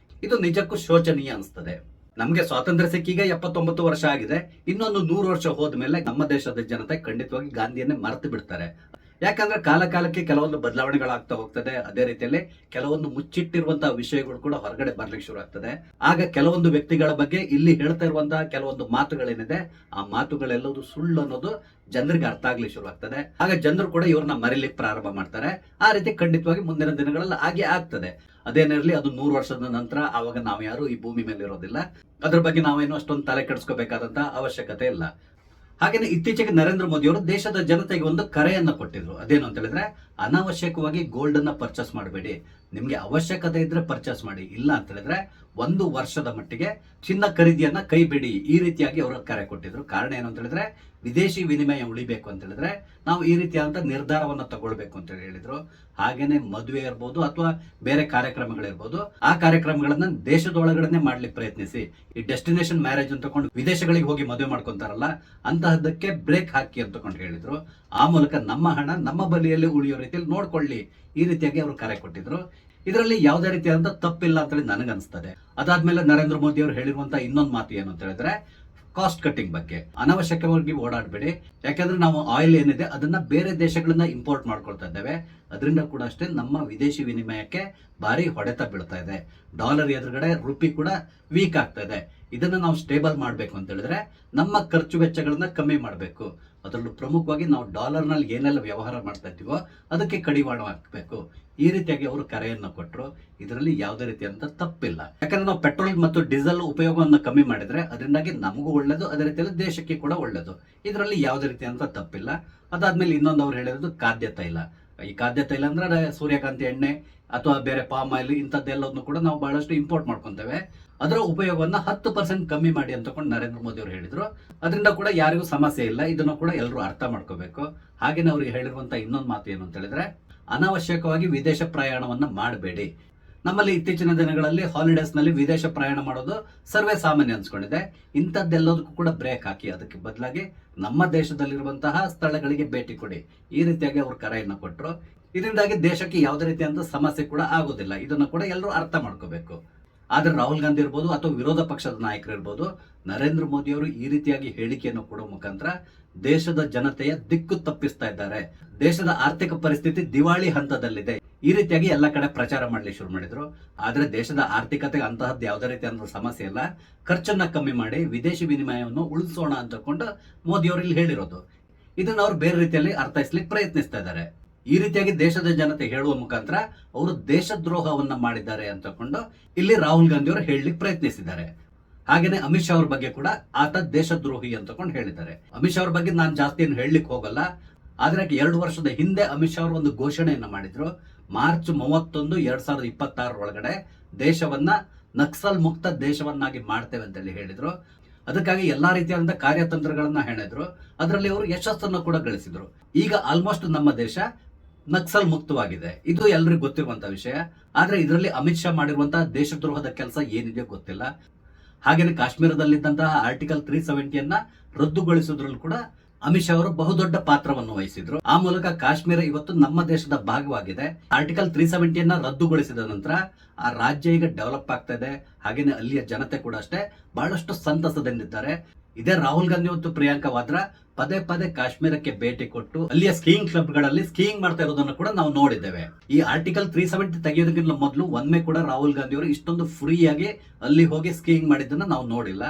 ಇದು ನಿಜಕ್ಕೂ ಶೋಚನೀಯ ಅನಿಸ್ತದೆ. ನಮ್ಗೆ ಸ್ವಾತಂತ್ರ್ಯ ಸಿಕ್ಕೀಗ 79 ವರ್ಷ ಆಗಿದೆ. ಇನ್ನೊಂದು 100 ವರ್ಷ ಹೋದ್ಮೇಲೆ ನಮ್ಮ ದೇಶದ ಜನತೆ ಖಂಡಿತವಾಗಿ ಗಾಂಧಿಯನ್ನೇ ಮರೆತು ಬಿಡ್ತಾರೆ. ಯಾಕಂದ್ರೆ ಕಾಲ ಕಾಲಕ್ಕೆ ಕೆಲವೊಂದು ಬದಲಾವಣೆಗಳಾಗ್ತಾ ಹೋಗ್ತದೆ. ಅದೇ ರೀತಿಯಲ್ಲಿ ಕೆಲವೊಂದು ಮುಚ್ಚಿಟ್ಟಿರುವಂತಹ ವಿಷಯಗಳು ಕೂಡ ಹೊರಗಡೆ ಬರ್ಲಿಕ್ಕೆ ಶುರು ಆಗ್ತದೆ. ಆಗ ಕೆಲವೊಂದು ವ್ಯಕ್ತಿಗಳ ಬಗ್ಗೆ ಇಲ್ಲಿ ಹೇಳ್ತಾ ಇರುವಂತಹ ಕೆಲವೊಂದು ಮಾತುಗಳೇನಿದೆ, ಆ ಮಾತುಗಳೆಲ್ಲವೂ ಸುಳ್ಳು ಅನ್ನೋದು ಜನರಿಗೆ ಅರ್ಥ ಆಗ್ಲಿಕ್ಕೆ ಶುರು ಆಗ್ತದೆ. ಆಗ ಜನರು ಕೂಡ ಇವ್ರನ್ನ ಮರಿಲಿಕ್ಕೆ ಪ್ರಾರಂಭ ಮಾಡ್ತಾರೆ. ಆ ರೀತಿ ಖಂಡಿತವಾಗಿ ಮುಂದಿನ ದಿನಗಳಲ್ಲಿ ಹಾಗೆ ಆಗ್ತದೆ. ಅದೇನಿರಲಿ, ಅದು 100 ವರ್ಷದ ನಂತರ, ಆವಾಗ ನಾವು ಯಾರು ಈ ಭೂಮಿ ಮೇಲೆ ಇರೋದಿಲ್ಲ. ಅದ್ರ ಬಗ್ಗೆ ನಾವೇನು ಅಷ್ಟೊಂದು ತಲೆ ಕೆಡಿಸ್ಕೋಬೇಕಾದಂತ ಅವಶ್ಯಕತೆ ಇಲ್ಲ. ಹಾಗೇನೆ ಇತ್ತೀಚೆಗೆ ನರೇಂದ್ರ ಮೋದಿ ಅವರು ದೇಶದ ಜನತೆಗೆ ಒಂದು ಕರೆಯನ್ನ ಕೊಟ್ಟಿದ್ರು. ಅದೇನು ಅಂತ ಹೇಳಿದ್ರೆ, ಅನಾವಶ್ಯಕವಾಗಿ ಗೋಲ್ಡ್ ಅನ್ನ ಪರ್ಚೇಸ್ ಮಾಡಬೇಡಿ, ನಿಮ್ಗೆ ಅವಶ್ಯಕತೆ ಇದ್ರೆ ಪರ್ಚೇಸ್ ಮಾಡಿ, ಇಲ್ಲ ಅಂತ ಹೇಳಿದ್ರೆ 1 ವರ್ಷದ ಮಟ್ಟಿಗೆ ಚಿನ್ನ ಖರೀದಿಯನ್ನ ಕೈ ಬಿಡಿ, ಈ ರೀತಿಯಾಗಿ ಅವರು ಕರೆ ಕೊಟ್ಟಿದ್ರು. ಕಾರಣ ಏನು ಅಂತ ಹೇಳಿದ್ರೆ, ವಿದೇಶಿ ವಿನಿಮಯ ಉಳಿಬೇಕು ಅಂತ ಹೇಳಿದ್ರೆ ನಾವು ಈ ರೀತಿಯಾದಂತ ನಿರ್ಧಾರವನ್ನ ತಗೊಳ್ಬೇಕು ಅಂತ ಹೇಳಿದ್ರು. ಹಾಗೇನೆ ಮದುವೆ ಇರ್ಬೋದು ಅಥವಾ ಬೇರೆ ಕಾರ್ಯಕ್ರಮಗಳಿರ್ಬೋದು, ಆ ಕಾರ್ಯಕ್ರಮಗಳನ್ನ ದೇಶದೊಳಗಡೆ ಮಾಡ್ಲಿಕ್ಕೆ ಪ್ರಯತ್ನಿಸಿ. ಈ ಡೆಸ್ಟಿನೇಷನ್ ಮ್ಯಾರೇಜ್ ಅಂತಕೊಂಡು ವಿದೇಶಗಳಿಗೆ ಹೋಗಿ ಮದುವೆ ಮಾಡ್ಕೊಂತಾರಲ್ಲ, ಅಂತಹದಕ್ಕೆ ಬ್ರೇಕ್ ಹಾಕಿ ಅಂತಕೊಂಡು ಹೇಳಿದ್ರು. ಆ ಮೂಲಕ ನಮ್ಮ ಹಣ ನಮ್ಮ ಬಳಿಯಲ್ಲಿ ಉಳಿಯೋ ರೀತಿಯಲ್ಲಿ ನೋಡ್ಕೊಳ್ಳಿ, ಈ ರೀತಿಯಾಗಿ ಅವರು ಕರೆ ಕೊಟ್ಟಿದ್ರು. ಇದರಲ್ಲಿ ಯಾವುದೇ ರೀತಿಯಾದಂತ ತಪ್ಪಿಲ್ಲ ಅಂತ ಹೇಳಿ ನನಗನ್ಸ್ತದೆ. ಅದಾದ್ಮೇಲೆ ನರೇಂದ್ರ ಮೋದಿ ಅವರು ಹೇಳಿರುವಂತಹ ಇನ್ನೊಂದು ಮಾತು ಏನು ಅಂತ ಹೇಳಿದ್ರೆ, ಕಾಸ್ಟ್ ಕಟ್ಟಿಂಗ್ ಬಗ್ಗೆ. ಅನಾವಶ್ಯಕವಾಗಿ ಓಡಾಡಬೇಡಿ, ಯಾಕಂದ್ರೆ ನಾವು ಆಯಿಲ್ ಏನಿದೆ ಅದನ್ನ ಬೇರೆ ದೇಶಗಳಿಂದ ಇಂಪೋರ್ಟ್ ಮಾಡ್ಕೊಳ್ತಾ ಇದ್ದೇವೆ. ಅದರಿಂದ ಕೂಡ ಅಷ್ಟೇ ನಮ್ಮ ವಿದೇಶಿ ವಿನಿಮಯಕ್ಕೆ ಭಾರಿ ಹೊಡೆತ ಬೀಳ್ತಾ ಇದೆ. ಡಾಲರ್ ಎದುರುಗಡೆ ರುಪಿ ಕೂಡ ವೀಕ್ ಆಗ್ತಾ ಇದೆ. ಇದನ್ನ ನಾವು ಸ್ಟೇಬಲ್ ಮಾಡಬೇಕು ಅಂತ ಹೇಳಿದ್ರೆ ನಮ್ಮ ಖರ್ಚು ವೆಚ್ಚಗಳನ್ನ ಕಮ್ಮಿ ಮಾಡಬೇಕು. ಅದರಲ್ಲೂ ಪ್ರಮುಖವಾಗಿ ನಾವು ಡಾಲರ್ ನಲ್ಲಿ ಏನೆಲ್ಲ ವ್ಯವಹಾರ ಮಾಡ್ತಾ ಇದ್ದೀವೋ ಅದಕ್ಕೆ ಕಡಿವಾಣ ಹಾಕಬೇಕು. ಈ ರೀತಿಯಾಗಿ ಅವರು ಕರೆಯನ್ನು ಕೊಟ್ಟರು. ಇದರಲ್ಲಿ ಯಾವುದೇ ರೀತಿಯಾದಂತ ತಪ್ಪಿಲ್ಲ. ಯಾಕಂದ್ರೆ ನಾವು ಪೆಟ್ರೋಲ್ ಮತ್ತು ಡೀಸೆಲ್ ಉಪಯೋಗವನ್ನು ಕಮ್ಮಿ ಮಾಡಿದ್ರೆ ಅದರಿಂದಾಗಿ ನಮಗೂ ಒಳ್ಳೇದು, ಅದೇ ರೀತಿಯಲ್ಲಿ ದೇಶಕ್ಕೆ ಕೂಡ ಒಳ್ಳೇದು. ಇದರಲ್ಲಿ ಯಾವುದೇ ರೀತಿಯಾದಂತ ತಪ್ಪಿಲ್ಲ. ಅದಾದ್ಮೇಲೆ ಇನ್ನೊಂದು ಅವ್ರು ಹೇಳಿರೋದು ಖಾದ್ಯ ತೈಲ. ಈ ಖಾದ್ಯ ತೈಲ ಅಂದ್ರೆ ಸೂರ್ಯಕಾಂತಿ ಎಣ್ಣೆ ಅಥವಾ ಬೇರೆ ಪಾಮ್ ಆಯಿಲ್ ಇಂಥದ್ದೆಲ್ಲವನ್ನು ಕೂಡ ನಾವು ಬಹಳಷ್ಟು ಇಂಪೋರ್ಟ್ ಮಾಡ್ಕೊಂತೇವೆ. ಅದರ ಉಪಯೋಗವನ್ನ 10% ಕಮ್ಮಿ ಮಾಡಿ ಅಂತಕೊಂಡು ನರೇಂದ್ರ ಮೋದಿ ಅವರು ಹೇಳಿದ್ರು. ಅದರಿಂದ ಕೂಡ ಯಾರಿಗೂ ಸಮಸ್ಯೆ ಇಲ್ಲ. ಇದನ್ನು ಕೂಡ ಎಲ್ಲರೂ ಅರ್ಥ ಮಾಡ್ಕೋಬೇಕು. ಹಾಗೇನೆ ಅವ್ರಿಗೆ ಹೇಳಿರುವಂತ ಇನ್ನೊಂದು ಮಾತು ಏನು ಅಂತ ಹೇಳಿದ್ರೆ, ಅನಾವಶ್ಯಕವಾಗಿ ವಿದೇಶ ಪ್ರಯಾಣವನ್ನ ಮಾಡಬೇಡಿ. ನಮ್ಮಲ್ಲಿ ಇತ್ತೀಚಿನ ದಿನಗಳಲ್ಲಿ ಹಾಲಿಡೇಸ್ ನಲ್ಲಿ ವಿದೇಶ ಪ್ರಯಾಣ ಮಾಡೋದು ಸರ್ವೇ ಸಾಮಾನ್ಯ ಅನ್ಸ್ಕೊಂಡಿದೆ. ಇಂಥದ್ದೆಲ್ಲದಕ್ಕೂ ಕೂಡ ಬ್ರೇಕ್ ಹಾಕಿ ಅದಕ್ಕೆ ಬದಲಾಗಿ ನಮ್ಮ ದೇಶದಲ್ಲಿರುವಂತಹ ಸ್ಥಳಗಳಿಗೆ ಭೇಟಿ ಕೊಡಿ. ಈ ರೀತಿಯಾಗಿ ಅವರು ಕರೆಯನ್ನು ಕೊಟ್ಟರು. ಇದರಿಂದಾಗಿ ದೇಶಕ್ಕೆ ಯಾವುದೇ ರೀತಿಯಾದ ಸಮಸ್ಯೆ ಕೂಡ ಆಗೋದಿಲ್ಲ. ಇದನ್ನು ಕೂಡ ಎಲ್ಲರೂ ಅರ್ಥ ಮಾಡ್ಕೋಬೇಕು. ಆದ್ರೆ ರಾಹುಲ್ ಗಾಂಧಿ ಇರ್ಬೋದು ಅಥವಾ ವಿರೋಧ ಪಕ್ಷದ ನಾಯಕರು ಇರ್ಬೋದು, ನರೇಂದ್ರ ಮೋದಿ ಅವರು ಈ ರೀತಿಯಾಗಿ ಹೇಳಿಕೆಯನ್ನು ಕೊಡುವ ಮುಖಾಂತರ ದೇಶದ ಜನತೆಯ ದಿಕ್ಕು ತಪ್ಪಿಸ್ತಾ ಇದ್ದಾರೆ. ದೇಶದ ಆರ್ಥಿಕ ಪರಿಸ್ಥಿತಿ ದಿವಾಳಿ ಹಂತದಲ್ಲಿದೆ. ಈ ರೀತಿಯಾಗಿ ಎಲ್ಲ ಕಡೆ ಪ್ರಚಾರ ಮಾಡ್ಲಿಕ್ಕೆ ಶುರು ಮಾಡಿದ್ರು. ಆದ್ರೆ ದೇಶದ ಆರ್ಥಿಕತೆ ಅಂತಹದ್ದು ಯಾವುದೇ ರೀತಿಯಾದ ಸಮಸ್ಯೆ ಇಲ್ಲ. ಖರ್ಚನ್ನ ಕಮ್ಮಿ ಮಾಡಿ ವಿದೇಶಿ ವಿನಿಮಯವನ್ನು ಉಳಿಸೋಣ ಅಂತಕೊಂಡು ಮೋದಿ ಅವರು ಇಲ್ಲಿ ಹೇಳಿರೋದು. ಇದನ್ನ ಅವರು ಬೇರೆ ರೀತಿಯಲ್ಲಿ ಅರ್ಥೈಸ್ಲಿಕ್ಕೆ ಪ್ರಯತ್ನಿಸ್ತಾ ಇದ್ದಾರೆ. ಈ ರೀತಿಯಾಗಿ ದೇಶದ ಜನತೆ ಹೇಳುವ ಮುಖಾಂತರ ಅವರು ದೇಶದ್ರೋಹವನ್ನ ಮಾಡಿದ್ದಾರೆ ಅಂತಕೊಂಡು ಇಲ್ಲಿ ರಾಹುಲ್ ಗಾಂಧಿ ಅವರು ಹೇಳಲಿಕ್ಕೆ ಪ್ರಯತ್ನಿಸಿದ್ದಾರೆ. ಹಾಗೇನೆ ಅಮಿತ್ ಶಾ ಅವ್ರ ಬಗ್ಗೆ ಕೂಡ ಆತ ದೇಶದ್ರೋಹಿ ಅಂತಕೊಂಡು ಹೇಳಿದ್ದಾರೆ. ಅಮಿತ್ ಶಾ ಅವ್ರ ಬಗ್ಗೆ ನಾನು ಜಾಸ್ತಿ ಏನು ಹೇಳಲಿಕ್ಕೆ ಹೋಗಲ್ಲ. ಆದ್ರೆ 2 ವರ್ಷದ ಹಿಂದೆ ಅಮಿತ್ ಶಾ ಅವರು ಒಂದು ಘೋಷಣೆಯನ್ನ ಮಾಡಿದ್ರು. ಮಾರ್ಚ್ 31, 2026 ಒಳಗಡೆ ದೇಶವನ್ನ ನಕ್ಸಲ್ ಮುಕ್ತ ದೇಶವನ್ನಾಗಿ ಮಾಡ್ತೇವೆ ಅಂತ ಹೇಳಿದ್ರು. ಅದಕ್ಕಾಗಿ ಎಲ್ಲಾ ರೀತಿಯಾದಂತಹ ಕಾರ್ಯತಂತ್ರಗಳನ್ನ ಹೆಣೆದ್ರು. ಅದರಲ್ಲಿ ಅವರು ಯಶಸ್ಸನ್ನು ಕೂಡ ಗಳಿಸಿದ್ರು. ಈಗ ಆಲ್ಮೋಸ್ಟ್ ನಮ್ಮ ದೇಶ ನಕ್ಸಲ್ ಮುಕ್ತವಾಗಿದೆ. ಇದು ಎಲ್ರಿಗೂ ಗೊತ್ತಿರುವಂತಹ ವಿಷಯ. ಆದ್ರೆ ಇದರಲ್ಲಿ ಅಮಿತ್ ಶಾ ಮಾಡಿರುವಂತಹ ದೇಶದ್ರೋಹದ ಕೆಲಸ ಏನಿದೆಯೋ ಗೊತ್ತಿಲ್ಲ. ಹಾಗೇನೆ ಕಾಶ್ಮೀರದಲ್ಲಿದ್ದಂತಹ ಆರ್ಟಿಕಲ್ 370 ರದ್ದುಗೊಳಿಸುವುದ್ರಲ್ಲೂ ಕೂಡ ಅಮಿತ್ ಶಾ ಅವರು ಬಹುದೊಡ್ಡ ಪಾತ್ರವನ್ನು ವಹಿಸಿದ್ರು. ಆ ಮೂಲಕ ಕಾಶ್ಮೀರ ಇವತ್ತು ನಮ್ಮ ದೇಶದ ಭಾಗವಾಗಿದೆ. ಆರ್ಟಿಕಲ್ 370 ರದ್ದುಗೊಳಿಸಿದ ನಂತರ ಆ ರಾಜ್ಯ ಈಗ ಡೆವಲಪ್ ಆಗ್ತಾ ಇದೆ. ಹಾಗೇನೆ ಅಲ್ಲಿಯ ಜನತೆ ಕೂಡ ಅಷ್ಟೇ ಬಹಳಷ್ಟು ಸಂತಸದಿಂದಿದ್ದಾರೆ. ಇದೇ ರಾಹುಲ್ ಗಾಂಧಿ ಮತ್ತು ಪ್ರಿಯಾಂಕಾ ವಾದ್ರಾ ಪದೇ ಪದೇ ಕಾಶ್ಮೀರಕ್ಕೆ ಭೇಟಿ ಕೊಟ್ಟು ಅಲ್ಲಿಯ ಸ್ಕೀಯಿಂಗ್ ಕ್ಲಬ್ ಗಳಲ್ಲಿ ಸ್ಕೀಯಿಂಗ್ ಮಾಡ್ತಾ ಇರೋದನ್ನು ಕೂಡ ನಾವು ನೋಡಿದ್ದೇವೆ. ಈ ಆರ್ಟಿಕಲ್ 370 ತೆಗೆಯೋದಕ್ಕಿಂತ ಮೊದಲು ಒಮ್ಮೆ ಕೂಡ ರಾಹುಲ್ ಗಾಂಧಿ ಅವರು ಇಷ್ಟೊಂದು ಫ್ರೀಯಾಗಿ ಅಲ್ಲಿ ಹೋಗಿ ಸ್ಕೀಯಿಂಗ್ ಮಾಡಿದ್ದನ್ನ ನಾವು ನೋಡಿಲ್ಲ.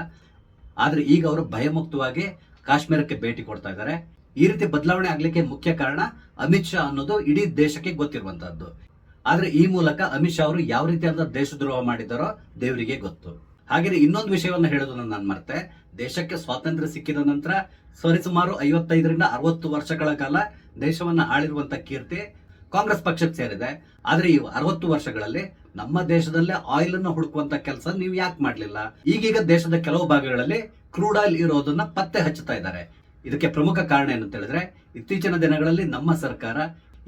ಆದ್ರೆ ಈಗ ಅವರು ಭಯಮುಕ್ತವಾಗಿ ಕಾಶ್ಮೀರಕ್ಕೆ ಭೇಟಿ ಕೊಡ್ತಾ ಇದ್ದಾರೆ. ಈ ರೀತಿ ಬದಲಾವಣೆ ಆಗ್ಲಿಕ್ಕೆ ಮುಖ್ಯ ಕಾರಣ ಅಮಿತ್ ಶಾ ಅನ್ನೋದು ಇಡೀ ದೇಶಕ್ಕೆ ಗೊತ್ತಿರುವಂತಹದ್ದು. ಆದ್ರೆ ಈ ಮೂಲಕ ಅಮಿತ್ ಶಾ ಅವರು ಯಾವ ರೀತಿಯಾದ ದೇಶದ್ರೋಹ ಮಾಡಿದಾರೋ ದೇವರಿಗೆ ಗೊತ್ತು. ಹಾಗೆ ಇನ್ನೊಂದು ವಿಷಯವನ್ನ ಹೇಳೋದನ್ನ ನಾನು ಮರ್ತೆ. ದೇಶಕ್ಕೆ ಸ್ವಾತಂತ್ರ್ಯ ಸಿಕ್ಕಿದ ನಂತರ ಸರಿಸುಮಾರು 55ರಿಂದ 60 ವರ್ಷಗಳ ಕಾಲ ದೇಶವನ್ನ ಆಳಿರುವಂತ ಕೀರ್ತಿ ಕಾಂಗ್ರೆಸ್ ಪಕ್ಷಕ್ಕೆ ಸೇರಿದೆ. ಆದ್ರೆ ಈ 60 ವರ್ಷಗಳಲ್ಲಿ ನಮ್ಮ ದೇಶದಲ್ಲೇ ಆಯಿಲ್ ಅನ್ನು ಹುಡುಕುವಂತ ಕೆಲಸ ನೀವು ಯಾಕೆ ಮಾಡ್ಲಿಲ್ಲ? ಈಗೀಗ ದೇಶದ ಕೆಲವು ಭಾಗಗಳಲ್ಲಿ ಕ್ರೂಡ್ ಆಯಿಲ್ ಇರೋದನ್ನ ಪತ್ತೆ ಹಚ್ಚುತ್ತಾ ಇದ್ದಾರೆ. ಇದಕ್ಕೆ ಪ್ರಮುಖ ಕಾರಣ ಏನಂತ ಹೇಳಿದ್ರೆ, ಇತ್ತೀಚಿನ ದಿನಗಳಲ್ಲಿ ನಮ್ಮ ಸರ್ಕಾರ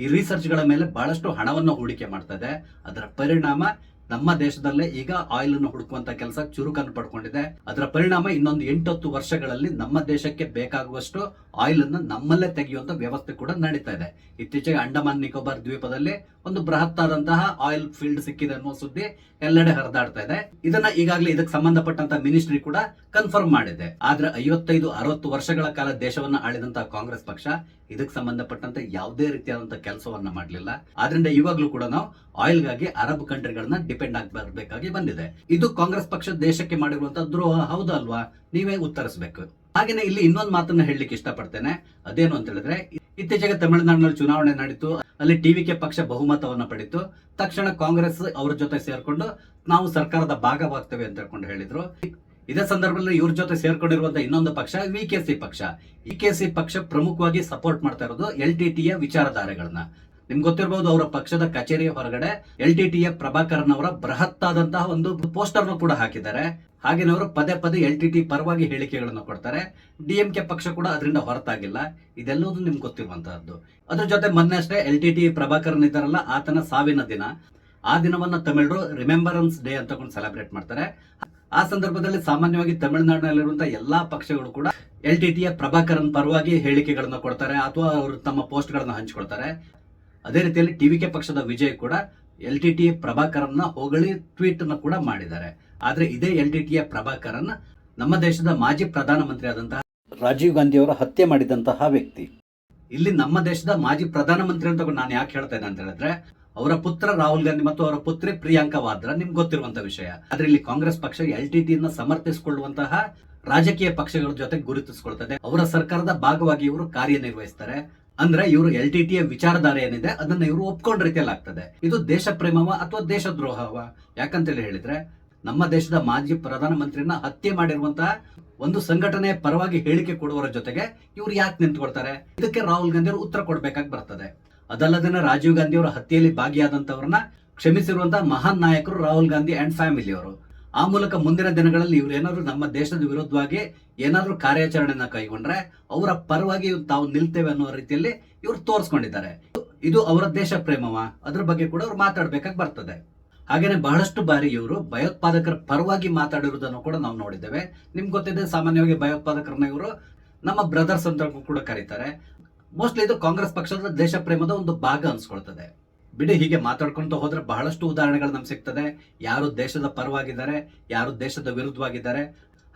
ಈ ರಿಸರ್ಚ್ ಗಳ ಮೇಲೆ ಬಹಳಷ್ಟು ಹಣವನ್ನು ಹೂಡಿಕೆ ಮಾಡ್ತಾ ಇದೆ. ಅದರ ಪರಿಣಾಮ ನಮ್ಮ ದೇಶದಲ್ಲೇ ಈಗ ಆಯಿಲ್ ಅನ್ನು ಹುಡುಕುವಂತ ಕೆಲಸ ಚುರುಕನ್ನು ಪಡ್ಕೊಂಡಿದೆ. ಅದರ ಪರಿಣಾಮ ಇನ್ನೊಂದು 8-10 ವರ್ಷಗಳಲ್ಲಿ ನಮ್ಮ ದೇಶಕ್ಕೆ ಬೇಕಾಗುವಷ್ಟು ಆಯಿಲ್ ಅನ್ನು ನಮ್ಮಲ್ಲೇ ತೆಗೆಯುವಂತ ವ್ಯವಸ್ಥೆ ಕೂಡ ನಡೀತಾ ಇದೆ. ಇತ್ತೀಚೆಗೆ ಅಂಡಮಾನ್ ನಿಕೋಬಾರ್ ದ್ವೀಪದಲ್ಲಿ ಒಂದು ಬೃಹತ್ತಾದಂತಹ ಆಯಿಲ್ ಫೀಲ್ಡ್ ಸಿಕ್ಕಿದೆ ಅನ್ನುವ ಸುದ್ದಿ ಎಲ್ಲೆಡೆ ಹರಿದಾಡ್ತಾ ಇದೆ. ಇದನ್ನ ಈಗಾಗಲೇ ಇದಕ್ಕೆ ಸಂಬಂಧಪಟ್ಟಂತ ಮಿನಿಸ್ಟ್ರಿ ಕೂಡ ಕನ್ಫರ್ಮ್ ಮಾಡಿದೆ. ಆದ್ರೆ 55-60 ವರ್ಷಗಳ ಕಾಲ ದೇಶವನ್ನ ಆಳಿದಂತಹ ಕಾಂಗ್ರೆಸ್ ಪಕ್ಷ ಇದಕ್ಕೆ ಸಂಬಂಧಪಟ್ಟಂತೆ ಯಾವುದೇ ರೀತಿಯಾದಂತಹ ಕೆಲಸವನ್ನ ಮಾಡಲಿಲ್ಲ. ಆದ್ರಿಂದ ಇವಾಗ್ಲೂ ಕೂಡ ನಾವು ಆಯಿಲ್ ಗಾಗಿ ಅರಬ್ ಕಂಟ್ರಿಗಳನ್ನ ಡಿಪೆಂಡ್ ಆಗಿ ಬರಬೇಕಾಗಿ ಬಂದಿದೆ. ಇದು ಕಾಂಗ್ರೆಸ್ ಪಕ್ಷ ದೇಶಕ್ಕೆ ಮಾಡಿರುವಂತಹ ದ್ರೋಹ ಹೌದಾ ಅಲ್ವಾ? ನೀವೇ ಉತ್ತರಿಸಬೇಕು. ಹಾಗೇನೆ ಇಲ್ಲಿ ಇನ್ನೊಂದು ಮಾತನ್ನ ಹೇಳಲಿಕ್ಕೆ ಇಷ್ಟಪಡ್ತೇನೆ. ಅದೇನು ಅಂತ ಹೇಳಿದ್ರೆ, ಇತ್ತೀಚೆಗೆ ತಮಿಳುನಾಡಿನಲ್ಲಿ ಚುನಾವಣೆ ನಡೀತು. ಅಲ್ಲಿ ಟಿವಿಕೆ ಪಕ್ಷ ಬಹುಮತವನ್ನ ಪಡೆಯಿತು. ತಕ್ಷಣ ಕಾಂಗ್ರೆಸ್ ಅವ್ರ ಜೊತೆ ಸೇರ್ಕೊಂಡು ನಾವು ಸರ್ಕಾರದ ಭಾಗವಾಗ್ತೇವೆ ಅಂತ ಹೇಳ್ಕೊಂಡು ಹೇಳಿದ್ರು. ಇದೇ ಸಂದರ್ಭದಲ್ಲಿ ಇವ್ರ ಜೊತೆ ಸೇರ್ಕೊಂಡಿರುವಂತಹ ಇನ್ನೊಂದು ಪಕ್ಷ ವಿಕೆಸಿ ಪಕ್ಷ. ವಿಕೆಸಿ ಪಕ್ಷ ಪ್ರಮುಖವಾಗಿ ಸಪೋರ್ಟ್ ಮಾಡ್ತಾ ಇರೋದು LTTE ವಿಚಾರಧಾರೆಗಳನ್ನ. ನಿಮ್ಗೆ ಗೊತ್ತಿರಬಹುದು, ಅವರ ಪಕ್ಷದ ಕಚೇರಿಯ ಹೊರಗಡೆ LTTE ಪ್ರಭಾಕರನ್ ಅವರ ಬೃಹತ್ತಾದಂತಹ ಒಂದು ಪೋಸ್ಟರ್ ಕೂಡ ಹಾಕಿದ್ದಾರೆ. ಹಾಗೆ ಅವರು ಪದೇ ಪದೇ LTTE ಪರವಾಗಿ ಹೇಳಿಕೆಗಳನ್ನು ಕೊಡ್ತಾರೆ. DMK ಪಕ್ಷ ಕೂಡ ಅದರಿಂದ ಹೊರತಾಗಿಲ್ಲ. ಇದೆಲ್ಲವೂ ನಿಮ್ಗೆ ಗೊತ್ತಿರುವಂತಹದ್ದು. ಅದ್ರ ಜೊತೆ ಮೊನ್ನೆ ಅಷ್ಟೇ LTTE ಪ್ರಭಾಕರನ್ ಇದ್ದಾರಲ್ಲ, ಆತನ ಸಾವಿನ ದಿನ, ಆ ದಿನವನ್ನ ತಮಿಳರು ರಿಮೆಂಬರೆನ್ಸ್ ಡೇ ಅಂತ ಸೆಲೆಬ್ರೇಟ್ ಮಾಡ್ತಾರೆ. ಆ ಸಂದರ್ಭದಲ್ಲಿ ಸಾಮಾನ್ಯವಾಗಿ ತಮಿಳುನಾಡಿನಲ್ಲಿರುವಂತಹ ಎಲ್ಲಾ ಪಕ್ಷಗಳು ಕೂಡ LTTE ಪ್ರಭಾಕರನ್ ಪರವಾಗಿ ಹೇಳಿಕೆಗಳನ್ನು ಕೊಡ್ತಾರೆ ಅಥವಾ ಅವರು ತಮ್ಮ ಪೋಸ್ಟ್ ಗಳನ್ನ ಹಂಚಿಕೊಳ್ತಾರೆ. ಅದೇ ರೀತಿಯಲ್ಲಿ ಟಿವಿಕೆ ಪಕ್ಷದ ವಿಜಯ್ ಕೂಡ LTTE ಪ್ರಭಾಕರನ್ನ ಹೊಗಳಿ ಟ್ವೀಟ್ ಅನ್ನು ಕೂಡ ಮಾಡಿದ್ದಾರೆ. ಆದ್ರೆ ಇದೇ LTTE ಪ್ರಭಾಕರನ್ ನಮ್ಮ ದೇಶದ ಮಾಜಿ ಪ್ರಧಾನಮಂತ್ರಿ ಆದಂತಹ ರಾಜೀವ್ ಗಾಂಧಿ ಅವರ ಹತ್ಯೆ ಮಾಡಿದಂತಹ ವ್ಯಕ್ತಿ. ಇಲ್ಲಿ ನಮ್ಮ ದೇಶದ ಮಾಜಿ ಪ್ರಧಾನಮಂತ್ರಿ ಅಂತ ನಾನು ಯಾಕೆ ಹೇಳ್ತೇನೆ ಅಂತ ಹೇಳಿದ್ರೆ, ಅವರ ಪುತ್ರ ರಾಹುಲ್ ಗಾಂಧಿ ಮತ್ತು ಅವರ ಪುತ್ರಿ ಪ್ರಿಯಾಂಕಾ ವಾದ್ರಾ ನಿಮ್ಗೆ ಗೊತ್ತಿರುವಂತಹ ವಿಷಯ. ಆದ್ರೆ ಇಲ್ಲಿ ಕಾಂಗ್ರೆಸ್ ಪಕ್ಷ LTT ಸಮರ್ಥಿಸಿಕೊಳ್ಳುವಂತಹ ರಾಜಕೀಯ ಪಕ್ಷಗಳ ಜೊತೆ ಗುರುತಿಸಿಕೊಳ್ತದೆ. ಅವರ ಸರ್ಕಾರದ ಭಾಗವಾಗಿ ಇವರು ಕಾರ್ಯನಿರ್ವಹಿಸ್ತಾರೆ. ಅಂದ್ರೆ ಇವರು LTT ವಿಚಾರಧಾರೆ ಏನಿದೆ ಅದನ್ನ ಇವರು ಒಪ್ಕೊಂಡ ರೀತಿಯಲ್ಲಿ ಆಗ್ತದೆ. ಇದು ದೇಶ ಪ್ರೇಮವ ಅಥವಾ ದೇಶದ್ರೋಹವ? ಯಾಕಂತೇಳಿ ಹೇಳಿದ್ರೆ, ನಮ್ಮ ದೇಶದ ಮಾಜಿ ಪ್ರಧಾನಮಂತ್ರಿನ ಹತ್ಯೆ ಮಾಡಿರುವಂತಹ ಒಂದು ಸಂಘಟನೆಯ ಪರವಾಗಿ ಹೇಳಿಕೆ ಕೊಡುವವರ ಜೊತೆಗೆ ಇವ್ರು ಯಾಕೆ ನಿಂತ್ಕೊಳ್ತಾರೆ? ಇದಕ್ಕೆ ರಾಹುಲ್ ಗಾಂಧಿ ಅವರು ಉತ್ತರ ಕೊಡ್ಬೇಕಾಗಿ ಬರ್ತದೆ. ಅದಲ್ಲದೆ ರಾಜೀವ್ ಗಾಂಧಿ ಅವರ ಹತ್ಯೆಯಲ್ಲಿ ಭಾಗಿಯಾದಂತವ್ರನ್ನ ಕ್ಷಮಿಸಿರುವಂತಹ ಮಹಾನ್ ನಾಯಕರು ರಾಹುಲ್ ಗಾಂಧಿ ಅಂಡ್ ಫ್ಯಾಮಿಲಿ ಅವರು. ಆ ಮೂಲಕ ಮುಂದಿನ ದಿನಗಳಲ್ಲಿ ಇವ್ರು ಏನಾದ್ರು ನಮ್ಮ ದೇಶದ ವಿರುದ್ಧವಾಗಿ ಏನಾದ್ರು ಕಾರ್ಯಾಚರಣೆಯನ್ನ ಕೈಗೊಂಡ್ರೆ ಅವರ ಪರವಾಗಿ ತಾವು ನಿಲ್ತೇವೆ ಅನ್ನೋ ರೀತಿಯಲ್ಲಿ ಇವರು ತೋರಿಸ್ಕೊಂಡಿದ್ದಾರೆ. ಇದು ಅವರ ದೇಶ ಪ್ರೇಮವ? ಅದ್ರ ಬಗ್ಗೆ ಕೂಡ ಅವ್ರು ಮಾತಾಡ್ಬೇಕಾಗಿ ಬರ್ತದೆ. ಹಾಗೇನೆ ಬಹಳಷ್ಟು ಬಾರಿ ಇವರು ಭಯೋತ್ಪಾದಕರ ಪರವಾಗಿ ಮಾತಾಡಿರುವುದನ್ನು ಕೂಡ ನಾವು ನೋಡಿದ್ದೇವೆ. ನಿಮ್ಗೆ ಗೊತ್ತಿದೆ, ಸಾಮಾನ್ಯವಾಗಿ ಭಯೋತ್ಪಾದಕರನ್ನ ಇವರು ನಮ್ಮ ಬ್ರದರ್ಸ್ ಅಂತ ಕೂಡ ಕರೀತಾರೆ. ಮೋಸ್ಟ್ಲಿ ಇದು ಕಾಂಗ್ರೆಸ್ ಪಕ್ಷದ ದೇಶ ಪ್ರೇಮದ ಒಂದು ಭಾಗ ಅನ್ಸ್ಕೊಳ್ತದೆ. ಬಿಡಿ, ಹೀಗೆ ಮಾತಾಡ್ಕೊಂತ ಹೋದ್ರೆ ಬಹಳಷ್ಟು ಉದಾಹರಣೆಗಳು ನಮ್ಗೆ ಸಿಗ್ತದೆ. ಯಾರು ದೇಶದ ಪರವಾಗಿದ್ದಾರೆ, ಯಾರು ದೇಶದ ವಿರುದ್ಧವಾಗಿದ್ದಾರೆ.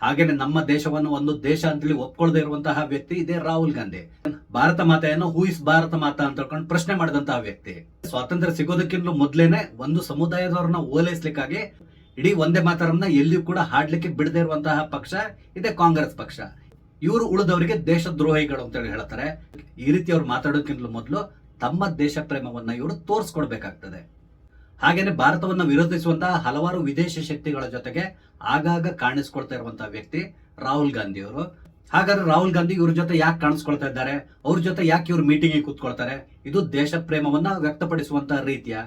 ಹಾಗೇನೆ ನಮ್ಮ ದೇಶವನ್ನು ಒಂದು ದೇಶ ಅಂತೇಳಿ ಒಪ್ಕೊಳ್ದೇ ಇರುವಂತಹ ವ್ಯಕ್ತಿ ಇದೇ ರಾಹುಲ್ ಗಾಂಧಿ. ಭಾರತ ಮಾತೆಯನ್ನು ಹೂ ಇಸ್ ಭಾರತ ಮಾತಾ ಅಂತ ಹೇಳ್ಕೊಂಡು ಪ್ರಶ್ನೆ ಮಾಡಿದಂತಹ ವ್ಯಕ್ತಿ. ಸ್ವಾತಂತ್ರ್ಯ ಸಿಗೋದಕ್ಕಿಂತ ಮೊದ್ಲೇನೆ ಒಂದು ಸಮುದಾಯದವರನ್ನ ಓಲೈಸ್ಲಿಕ್ಕಾಗಿ ಇಡೀ ಒಂದೇ ಮಾತರನ್ನ ಎಲ್ಲಿಯೂ ಕೂಡ ಹಾಡ್ಲಿಕ್ಕೆ ಬಿಡದೇ ಇರುವಂತಹ ಪಕ್ಷ ಇದೇ ಕಾಂಗ್ರೆಸ್ ಪಕ್ಷ. ಇವರು ಉಳಿದವರಿಗೆ ದೇಶದ್ರೋಹಿಗಳು ಅಂತ ಹೇಳಿ ಹೇಳ್ತಾರೆ. ಈ ರೀತಿ ಅವ್ರು ಮಾತಾಡೋದಕ್ಕಿಂತ ಮೊದಲು ತಮ್ಮ ದೇಶ ಪ್ರೇಮವನ್ನ ಇವರು ತೋರಿಸ್ಕೊಡ್ಬೇಕಾಗ್ತದೆ. ಹಾಗೇನೆ ಭಾರತವನ್ನ ವಿರೋಧಿಸುವಂತಹ ಹಲವಾರು ವಿದೇಶಿ ಶಕ್ತಿಗಳ ಜೊತೆಗೆ ಆಗಾಗ ಕಾಣಿಸ್ಕೊಳ್ತಾ ಇರುವಂತಹ ವ್ಯಕ್ತಿ ರಾಹುಲ್ ಗಾಂಧಿ ಅವರು. ಹಾಗಾದ್ರೆ ರಾಹುಲ್ ಗಾಂಧಿ ಇವ್ರ ಜೊತೆ ಯಾಕೆ ಕಾಣಿಸ್ಕೊಳ್ತಾ ಇದ್ದಾರೆ? ಅವ್ರ ಜೊತೆ ಯಾಕೆ ಇವ್ರು ಮೀಟಿಂಗ್ ಕೂತ್ಕೊಳ್ತಾರೆ? ಇದು ದೇಶ ಪ್ರೇಮವನ್ನ ವ್ಯಕ್ತಪಡಿಸುವಂತಹ ರೀತಿಯ,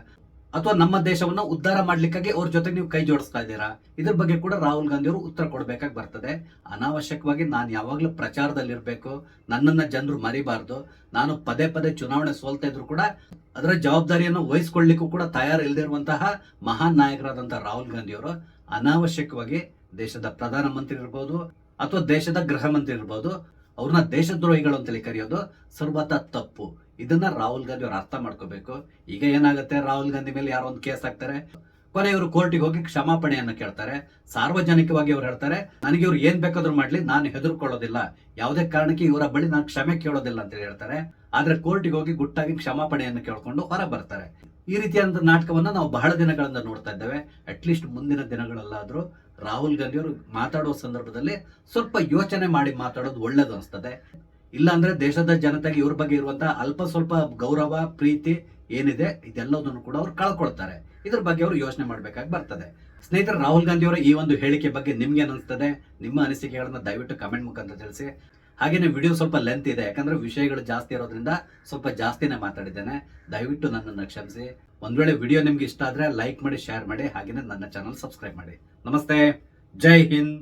ಅಥವಾ ನಮ್ಮ ದೇಶವನ್ನ ಉದ್ಧಾರ ಮಾಡ್ಲಿಕ್ಕಾಗಿ ಅವ್ರ ಜೊತೆ ನೀವು ಕೈ ಜೋಡಿಸ್ತಾ ಇದ್ದೀರಾ? ಇದ್ರ ಬಗ್ಗೆ ಕೂಡ ರಾಹುಲ್ ಗಾಂಧಿ ಅವರು ಉತ್ತರ ಕೊಡ್ಬೇಕಾಗಿ ಬರ್ತದೆ. ಅನಾವಶ್ಯಕವಾಗಿ ನಾನು ಯಾವಾಗ್ಲೂ ಪ್ರಚಾರದಲ್ಲಿರ್ಬೇಕು, ನನ್ನನ್ನ ಜನರು ಮರಿಬಾರ್ದು, ನಾನು ಪದೇ ಪದೇ ಚುನಾವಣೆ ಸೋಲ್ತಾ ಇದ್ರು ಕೂಡ ಅದರ ಜವಾಬ್ದಾರಿಯನ್ನು ವಹಿಸ್ಕೊಳ್ಳಿಕ್ಕೂ ಕೂಡ ತಯಾರಿಲ್ಲದೆ ಇರುವಂತಹ ಮಹಾನ್ ನಾಯಕರಾದಂತಹ ರಾಹುಲ್ ಗಾಂಧಿ ಅವರು ಅನಾವಶ್ಯಕವಾಗಿ ದೇಶದ ಪ್ರಧಾನಮಂತ್ರಿ ಇರ್ಬೋದು ಅಥವಾ ದೇಶದ ಗೃಹ ಮಂತ್ರಿ ಇರ್ಬೋದು, ಅವ್ರನ್ನ ದೇಶದ್ರೋಹಿಗಳು ಅಂತೇಳಿ ಕರೆಯೋದು ಸರ್ವತಾ ತಪ್ಪು. ಇದನ್ನ ರಾಹುಲ್ ಗಾಂಧಿ ಅವ್ರು ಅರ್ಥ ಮಾಡ್ಕೋಬೇಕು. ಈಗ ಏನಾಗುತ್ತೆ, ರಾಹುಲ್ ಗಾಂಧಿ ಮೇಲೆ ಯಾರೋ ಒಂದು ಕೇಸ್ ಹಾಕ್ತಾರೆ, ಕೊನೆ ಇವರು ಕೋರ್ಟಿಗೆ ಹೋಗಿ ಕ್ಷಮಾಪಣೆಯನ್ನು ಕೇಳ್ತಾರೆ. ಸಾರ್ವಜನಿಕವಾಗಿ ಅವ್ರು ಹೇಳ್ತಾರೆ, ನನಗೆ ಇವ್ರು ಏನ್ ಬೇಕಾದ್ರೂ ಮಾಡ್ಲಿ, ನಾನು ಹೆದರ್ಕೊಳ್ಳೋದಿಲ್ಲ, ಯಾವುದೇ ಕಾರಣಕ್ಕೆ ಇವರ ಬಳಿ ನಾನು ಕ್ಷಮೆ ಕೇಳೋದಿಲ್ಲ ಅಂತ ಹೇಳ್ತಾರೆ. ಆದ್ರೆ ಕೋರ್ಟಿಗೆ ಹೋಗಿ ಗುಟ್ಟಾಗಿ ಕ್ಷಮಾಪಣೆಯನ್ನು ಕೇಳ್ಕೊಂಡು ಹೊರ ಬರ್ತಾರೆ. ಈ ರೀತಿಯಾದ ನಾಟಕವನ್ನ ನಾವು ಬಹಳ ದಿನಗಳಿಂದ ನೋಡ್ತಾ ಇದ್ದೇವೆ. ಅಟ್ಲೀಸ್ಟ್ ಮುಂದಿನ ದಿನಗಳಲ್ಲಾದ್ರೂ ರಾಹುಲ್ ಗಾಂಧಿ ಅವರು ಮಾತಾಡುವ ಸಂದರ್ಭದಲ್ಲಿ ಸ್ವಲ್ಪ ಯೋಚನೆ ಮಾಡಿ ಮಾತಾಡೋದು ಒಳ್ಳೇದು ಅನಿಸ್ತದೆ. ಇಲ್ಲ ಅಂದ್ರೆ ದೇಶದ ಜನತೆಗೆ ಇವ್ರ ಬಗ್ಗೆ ಇರುವಂತಹ ಅಲ್ಪ ಸ್ವಲ್ಪ ಗೌರವ ಪ್ರೀತಿ ಏನಿದೆ ಇದೆಲ್ಲದನ್ನು ಕೂಡ ಅವ್ರು ಕಳ್ಕೊಳ್ತಾರೆ. ಇದ್ರ ಬಗ್ಗೆ ಅವರು ಯೋಚನೆ ಮಾಡ್ಬೇಕಾಗಿ ಬರ್ತದೆ. ಸ್ನೇಹಿತರೆ, ರಾಹುಲ್ ಗಾಂಧಿ ಅವರ ಈ ಒಂದು ಹೇಳಿಕೆ ಬಗ್ಗೆ ನಿಮ್ಗೆ ಅನಿಸ್ತದೆ? ನಿಮ್ಮ ಅನಿಸಿಕೆಗಳನ್ನ ದಯವಿಟ್ಟು ಕಮೆಂಟ್ ಮುಖಾಂತರ ತಿಳಿಸಿ. ಹಾಗೇನೆ ವಿಡಿಯೋ ಸ್ವಲ್ಪ ಲೆಂತ್ ಇದೆ, ಯಾಕಂದ್ರೆ ವಿಷಯಗಳು ಜಾಸ್ತಿ ಇರೋದ್ರಿಂದ ಸ್ವಲ್ಪ ಜಾಸ್ತಿನೇ ಮಾತಾಡಿದ್ದೇನೆ. ದಯವಿಟ್ಟು ನನ್ನನ್ನು ಕ್ಷಮಿಸಿ. ಒಂದ್ ವೇಳೆ ವಿಡಿಯೋ ನಿಮ್ಗೆ ಇಷ್ಟ ಆದ್ರೆ ಲೈಕ್ ಮಾಡಿ, ಶೇರ್ ಮಾಡಿ, ಹಾಗೇನೆ ನನ್ನ ಚಾನಲ್ ಸಬ್ಸ್ಕ್ರೈಬ್ ಮಾಡಿ. ನಮಸ್ತೆ, ಜೈ ಹಿಂದ್.